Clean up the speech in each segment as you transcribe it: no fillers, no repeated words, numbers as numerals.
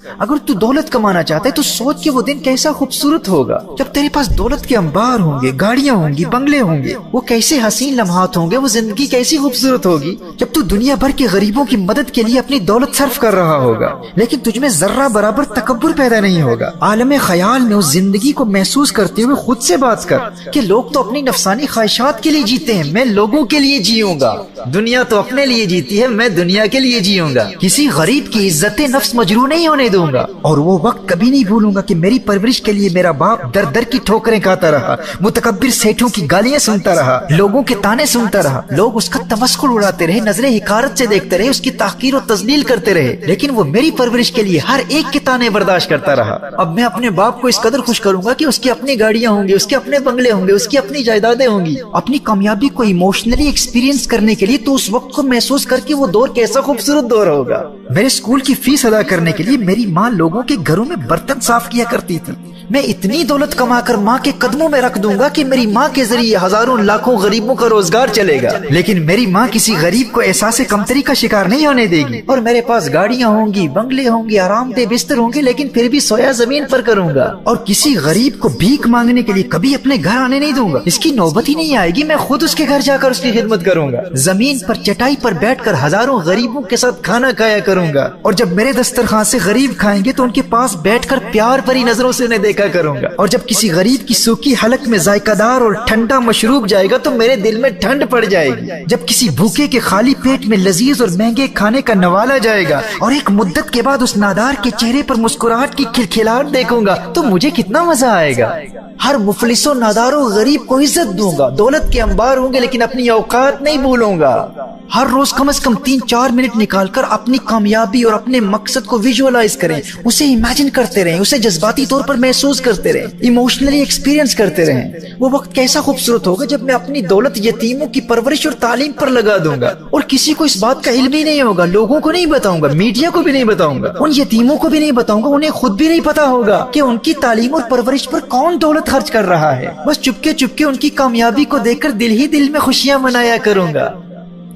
اگر تو دولت کمانا چاہتا ہے تو سوچ کہ وہ دن کیسا خوبصورت ہوگا جب تیرے پاس دولت کے انبار ہوں گے، گاڑیاں ہوں گی، بنگلے ہوں گے، وہ کیسے حسین لمحات ہوں گے، وہ زندگی کیسی خوبصورت ہوگی جب تو دنیا بھر کے غریبوں کی مدد کے لیے اپنی دولت صرف کر رہا ہوگا لیکن تجھ میں ذرہ برابر تکبر پیدا نہیں ہوگا۔ عالم خیال میں اس زندگی کو محسوس کرتے ہوئے خود سے بات کر کہ لوگ تو اپنی نفسانی خواہشات کے لیے جیتے ہیں، میں لوگوں کے لیے جیوں گا۔ دنیا تو اپنے لیے جیتی ہے، میں دنیا کے لیے جیوں گا۔ کسی غریب کی عزت نفس مجروح نہیں ہونے دوں گا، اور وہ وقت کبھی نہیں بھولوں گا کہ میری پرورش کے لیے میرا باپ در در کی ٹھوکریں کھاتا رہا، متکبر سیٹھوں کی گالیاں سنتا رہا، لوگوں کے تانے سنتا رہا، لوگ اس کا تمسخر اڑاتے رہے، نظریں حقارت سے دیکھتے رہے، اس کی تحقیر و تذلیل کرتے رہے، لیکن وہ میری پرورش کے لیے ہر ایک کے تانے برداشت کرتا رہا۔ اب میں اپنے باپ کو اس قدر خوش کروں گا کہ اس کی اپنی گاڑیاں ہوں گی، اس کے اپنے بنگلے ہوں گے، اس کی اپنی جائیدادیں ہوں گی۔ اپنی کامیابی کو ایموشنلی ایکسپیرینس کرنے کے لیے تو اس وقت کو محسوس کر کے وہ دور کیسا خوبصورت دور ہوگا۔ میرے اسکول کی فیس ادا کرنے کے لیے میری ماں لوگوں کے گھروں میں برتن صاف کیا کرتی تھی۔ میں اتنی دولت کما کر ماں کے قدموں میں رکھ دوں گا کہ میری ماں کے ذریعے ہزاروں لاکھوں غریبوں کا روزگار چلے گا، لیکن میری ماں کسی غریب کو احساس کمتری کا شکار نہیں ہونے دے گی۔ اور میرے پاس گاڑیاں ہوں گی، بنگلے ہوں گے، آرام دہ بستر ہوں گے، لیکن پھر بھی سویا زمین پر کروں گا، اور کسی غریب کو بھیک مانگنے کے لیے کبھی اپنے گھر آنے نہیں دوں گا۔ اس کی نوبت ہی نہیں آئے گی، میں خود اس کے گھر جا کر اس کی خدمت کروں گا، زمین پر چٹائی پر بیٹھ کر ہزاروں غریبوں کے ساتھ کھانا کھایا کروں گا، اور جب میرے دسترخوان سے غریب کھائیں گے تو ان کے پاس بیٹھ کر پیار بھری نظروں سے انہیں دیکھا کروں گا، اور جب کسی غریب کی سوکھی حلق میں ذائقہ دار اور ٹھنڈا مشروب جائے گا تو میرے دل میں ٹھنڈ پڑ جائے گی، جب کسی بھوکے کے خالی پیٹ میں لذیذ اور مہنگے کھانے کا نوالا جائے گا اور ایک مدت کے بعد اس نادار کے چہرے پر مسکراہٹ کی کھلکھلاہٹ دیکھوں گا تو مجھے کتنا مزہ آئے گا۔ ہر مفلس و نادار و غریب کو عزت دوں گا، دولت کے انبار ہوں گے لیکن اپنی اوقات نہیں بھولوں گا۔ ہر روز کم از کم 3-4 منٹ نکال کر اپنی کامیابی اور اپنے مقصد کو ویژوالائز کریں، اسے امیجن کرتے رہیں، اسے جذباتی طور پر محسوس کرتے رہیں، ایموشنلی ایکسپیرینس کرتے رہیں۔ وہ وقت کیسا خوبصورت ہوگا جب میں اپنی دولت یتیموں کی پرورش اور تعلیم پر لگا دوں گا، اور کسی کو اس بات کا علم ہی نہیں ہوگا، لوگوں کو نہیں بتاؤں گا، میڈیا کو بھی نہیں بتاؤں گا، ان یتیموں کو بھی نہیں بتاؤں گا، انہیں خود بھی نہیں پتا ہوگا کہ ان کی تعلیم اور پرورش پر کون دولت خرچ کر رہا ہے۔ بس چپکے چپکے ان کی کامیابی کو دیکھ کر دل ہی دل میں خوشیاں منایا کروں گا۔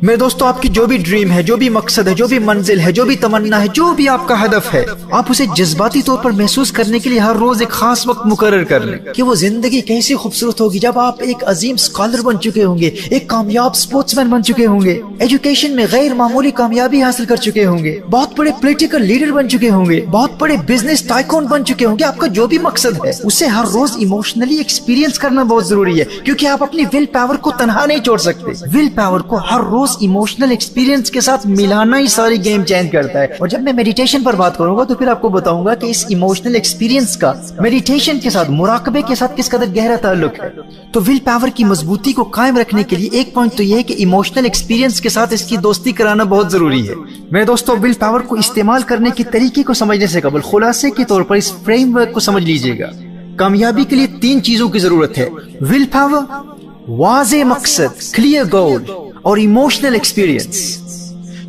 میرے دوستو، آپ کی جو بھی ڈریم ہے، جو بھی مقصد ہے، جو بھی منزل ہے، جو بھی تمنا ہے، جو بھی آپ کا ہدف ہے، آپ اسے جذباتی طور پر محسوس کرنے کے لیے ہر روز ایک خاص وقت مقرر کر لیں کہ وہ زندگی کیسی خوبصورت ہوگی جب آپ ایک عظیم اسکالر بن چکے ہوں گے، ایک کامیاب اسپورٹس مین بن چکے ہوں گے، ایجوکیشن میں غیر معمولی کامیابی حاصل کر چکے ہوں گے، بہت بڑے پولیٹیکل لیڈر بن چکے ہوں گے، بہت بڑے بزنس ٹائکون بن چکے ہوں گے۔ آپ کا جو بھی مقصد ہے اسے ہر روز ایموشنلی ایکسپیرینس کرنا بہت ضروری ہے، کیونکہ آپ اپنی ول پاور کو تنہا نہیں چھوڑ سکتے۔ ول پاور کو ہر روز ایموشنل ایکسپیرینس کے ساتھ ملانا ہی ساری گیم چینج کرتا ہے۔ اور جب میں میڈیٹیشن پر بات کروں گا تو پھر آپ کو بتاؤں گا کہ اس ایموشنل ایکسپیرینس کا میڈیٹیشن کے ساتھ، مراقبے کے ساتھ کس قدر گہرا تعلق ہے۔ تو ول پاور کی مضبوطی کو قائم رکھنے کے لیے ایک پوائنٹ تو یہ ہے کہ ایموشنل ایکسپیرینس کے ساتھ اس کی دوستی کرانا بہت ضروری ہے۔ میرے دوستو، ول پاور کو استعمال کرنے کے طریقے کو سمجھنے سے قبل خلاصے کے طور پر اس فریم ورک کو سمجھ لیجئے گا۔ کامیابی کے لیے 3 چیزوں کی ضرورت ہے: ول پاور، واضح مقصد کلیئر گول، اور ایموشنل ایکسپیرینس۔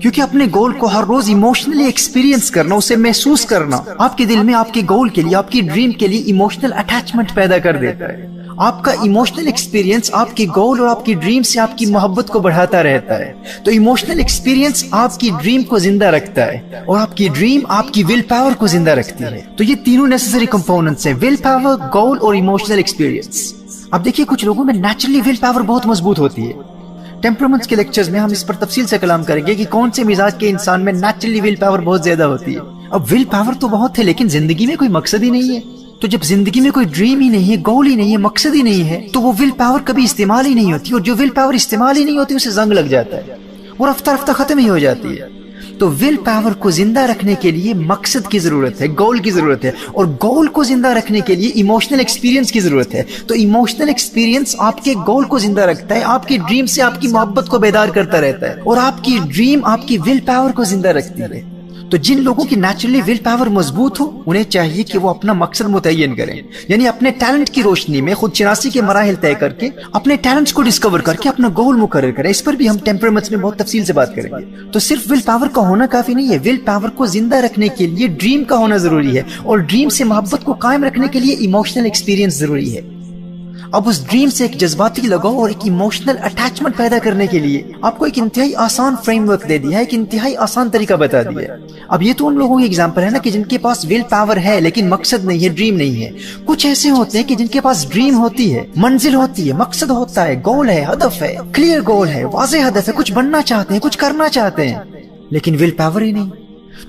کیونکہ اپنے گول کو ہر روز ایموشنلی ایکسپیرینس کرنا، اسے محسوس کرنا، آپ کے دل میں آپ کے گول کے لیے، آپ کی ڈریم کے لیے ایموشنل اٹیچمنٹ پیدا کر دیتا ہے۔ آپ کا ایموشنل ایکسپیرینس آپ کے گول اور آپ کی ڈریم سے آپ کی محبت کو بڑھاتا رہتا ہے۔ تو ایموشنل ایکسپیرینس آپ کی ڈریم کو زندہ رکھتا ہے، اور آپ کی ڈریم آپ کی ول پاور کو زندہ رکھتی ہے۔ تو یہ تینوں نیسیسری کمپوننٹس ہیں: ول پاور، گول اور ایموشنل ایکسپیرینس۔ اب دیکھیے، کچھ لوگوں میں نیچرلی ول پاور بہت مضبوط ہوتی ہے۔ ٹیمپرامنٹس کے لیکچرز میں ہم اس پر تفصیل سے کلام کریں گے کہ کون سے مزاج کے انسان میں نیچرلی ول پاور بہت زیادہ ہوتی ہے۔ اب ول پاور تو بہت ہے، لیکن زندگی میں کوئی مقصد ہی نہیں ہے۔ تو جب زندگی میں کوئی ڈریم ہی نہیں ہے، گول ہی نہیں ہے، مقصد ہی نہیں ہے، تو وہ ول پاور کبھی استعمال ہی نہیں ہوتی، اور جو ول پاور استعمال ہی نہیں ہوتی اسے زنگ لگ جاتا ہے، وہ رفتہ رفتہ ختم ہی ہو جاتی ہے۔ تو ول پاور کو زندہ رکھنے کے لیے مقصد کی ضرورت ہے، گول کی ضرورت ہے، اور گول کو زندہ رکھنے کے لیے ایموشنل ایکسپیرینس کی ضرورت ہے۔ تو ایموشنل ایکسپیرینس آپ کے گول کو زندہ رکھتا ہے، آپ کی ڈریم سے آپ کی محبت کو بیدار کرتا رہتا ہے، اور آپ کی ڈریم آپ کی ول پاور کو زندہ رکھتی ہے۔ تو جن لوگوں کی نیچرلی ول پاور مضبوط ہو، انہیں چاہیے کہ وہ اپنا مقصد متعین کریں، یعنی اپنے ٹیلنٹ کی روشنی میں خود شناسی کے مراحل طے کر کے اپنے ٹیلنٹس کو ڈسکور کر کے اپنا گول مقرر کریں۔ اس پر بھی ہم ٹیمپرامنٹس میں بہت تفصیل سے بات کریں گے۔ تو صرف ول پاور کا ہونا کافی نہیں ہے، ول پاور کو زندہ رکھنے کے لیے ڈریم کا ہونا ضروری ہے، اور ڈریم سے محبت کو قائم رکھنے کے لیے ایموشنل ایکسپیرینس ضروری ہے۔ اب اس ڈریم سے ایک جذباتی لگاؤ اور ایک ایموشنل اٹیچمنٹ پیدا کرنے کے لیے آپ کو ایک انتہائی آسان فریم ورک دے دیا ہے، ایک انتہائی آسان طریقہ بتا دیا ہے۔ اب یہ تو ان لوگوں کی ایگزامپل ہے نا کہ جن کے پاس ول پاور ہے لیکن مقصد نہیں ہے، ڈریم نہیں ہے۔ کچھ ایسے ہوتے ہیں کہ جن کے پاس ڈریم ہوتی ہے، منزل ہوتی ہے، مقصد ہوتا ہے، گول ہے، ہدف ہے، کلیئر گول ہے، واضح ہدف ہے، کچھ بننا چاہتے ہیں، کچھ کرنا چاہتے ہیں، لیکن ول پاور ہی نہیں۔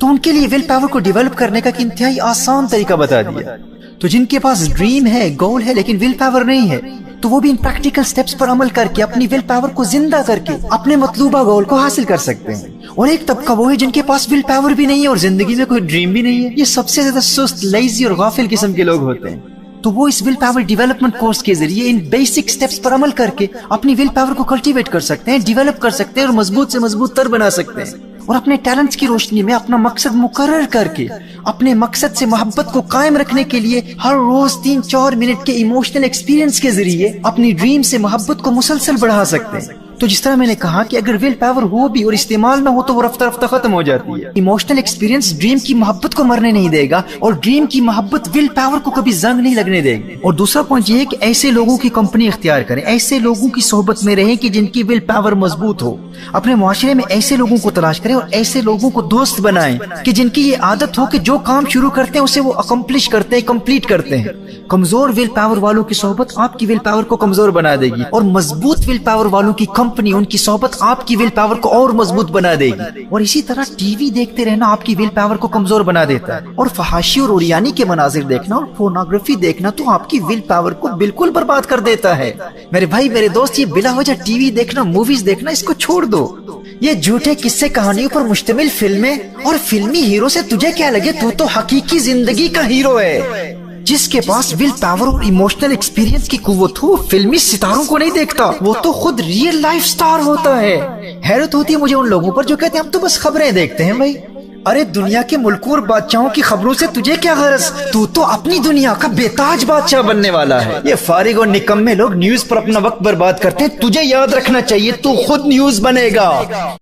تو ان کے لیے ول پاور کو ڈیولپ کرنے کا ایک انتہائی آسان طریقہ بتا دیا۔ تو جن کے پاس ڈریم ہے، گول ہے، لیکن ول پاور نہیں ہے، تو وہ بھی ان پریکٹیکل سٹیپس پر عمل کر کے اپنی ول پاور کو زندہ کر کے اپنے مطلوبہ گول کو حاصل کر سکتے ہیں۔ اور ایک طبقہ وہ ہے جن کے پاس ول پاور بھی نہیں ہے اور زندگی میں کوئی ڈریم بھی نہیں ہے۔ یہ سب سے زیادہ سست، لیزی اور غافل قسم کے لوگ ہوتے ہیں۔ تو وہ اس ول پاور ڈیولپمنٹ کورس کے ذریعے ان بیسک سٹیپس پر عمل کر کے اپنی ول پاور کو کلٹیویٹ کر سکتے ہیں، ڈیولپ کر سکتے ہیں اور مضبوط سے مضبوط تر بنا سکتے ہیں، اور اپنے ٹیلنٹس کی روشنی میں اپنا مقصد مقرر کر کے اپنے مقصد سے محبت کو قائم رکھنے کے لیے ہر روز 3-4 منٹ کے ایموشنل ایکسپیرینس کے ذریعے اپنی ڈریم سے محبت کو مسلسل بڑھا سکتے ہیں۔ تو جس طرح میں نے کہا کہ اگر ول پاور ہو بھی اور استعمال نہ ہو تو وہ رفتہ رفتہ ختم ہو جاتی ہے۔ ایموشنل ایکسپیرینس ڈریم کی محبت کو مرنے نہیں دے گا، اور ڈریم کی محبت ول پاور کو کبھی زنگ نہیں لگنے دے گی۔ اور دوسرا پوائنٹ یہ ہے کہ ایسے لوگوں کی کمپنی اختیار کریں، ایسے لوگوں کی صحبت میں رہیں کہ جن کی ول پاور مضبوط ہو۔ اپنے معاشرے میں ایسے لوگوں کو تلاش کریں اور ایسے لوگوں کو دوست بنائیں کہ جن کی یہ عادت ہو کہ جو کام شروع کرتے ہیں اسے وہ اکمپلش کرتے ہیں، کمپلیٹ کرتے ہیں۔ کمزور ول پاور والوں کی صحبت آپ کی ول پاور کو کمزور بنا دے گی، اور مضبوط ول پاور والوں کی کمپنی، ان کی صحبت آپ کی ول پاور کو اور مضبوط بنا دے گی۔ اور اسی طرح ٹی وی دیکھتے رہنا آپ کی ول پاور کو کمزور بنا دیتا ہے، اور فحاشی اور اوریانی کے مناظر دیکھنا اور پورنوگرافی دیکھنا تو آپ کی ول پاور کو بالکل برباد کر دیتا ہے۔ میرے بھائی، میرے دوست، یہ بلا وجہ ٹی وی دیکھنا، موویز دیکھنا، اس کو چھوڑ دو۔ یہ جھوٹے قصے کہانیوں پر مشتمل فلمیں اور فلمی ہیرو سے تجھے کیا لگے؟ تو حقیقی زندگی کا ہیرو ہے۔ جس کے پاس ول پاور اور ایموشنل ایکسپیرینس کی قوت ہو، فلمی ستاروں کو نہیں دیکھتا، وہ تو خود ریئل لائف سٹار ہوتا ہے۔ حیرت ہوتی ہے مجھے ان لوگوں پر جو کہتے ہیں ہم تو بس خبریں دیکھتے ہیں۔ بھائی، ارے دنیا کے ملکوں اور بادشاہوں کی خبروں سے تجھے کیا غرض؟ تو اپنی دنیا کا بے تاج بادشاہ بننے والا ہے۔ یہ فارغ اور نکمے لوگ نیوز پر اپنا وقت برباد کرتے ہیں، تجھے یاد رکھنا چاہیے تو خود نیوز بنے گا۔